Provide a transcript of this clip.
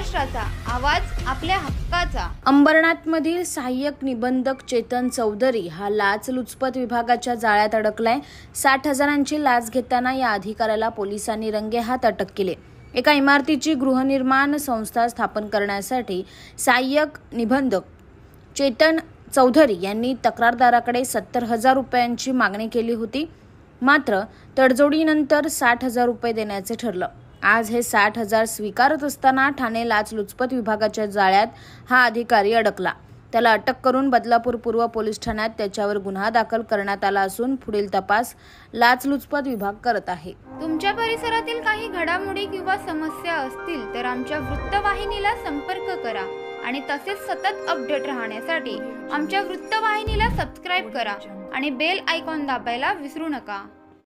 महाराष्ट्राचा आवाज, आपल्या हक्काचा। अंबरनाथमधील सहाय्यक निबंधक चेतन चौधरी हा लाचलुचपत विभागाच्या जाळ्यात अडकलाय। 60,000ची लाच घेताना या अधिकाऱ्याला पोलिसांनी रंगेहात अटक केली। एका इमारतीची गृहनिर्माण संस्था स्थापन करण्यासाठी सहाय्यक निबंधक चेतन चौधरी यांनी तक्रारदाराकडे 70,000 रुपयांची मागणी केली होती। मात्र तडजोडीनंतर 60,000 रुपये देण्याचे ठरलं। आज हे 60,000 स्वीकारत असताना ठाणे लाचलुचपत विभागाच्या जाळ्यात हा अधिकारी अडकला। त्याला अटक करून बदलापूर पूर्व पोलीस ठाण्यात त्याच्यावर गुन्हा दाखल करण्यात आला असून पुढील तपास लाचलुचपत विभाग करत आहे। तुमच्या परिसरातील काही घडामोडी किंवा समस्या असतील तर आमच्या वृत्तवाहिनीला संपर्क करा आणि तसेच सतत अपडेट राहण्यासाठी आमच्या वृत्तवाहिनीला सबस्क्राइब करा आणि बेल आयकॉन दाबायला विसरू नका।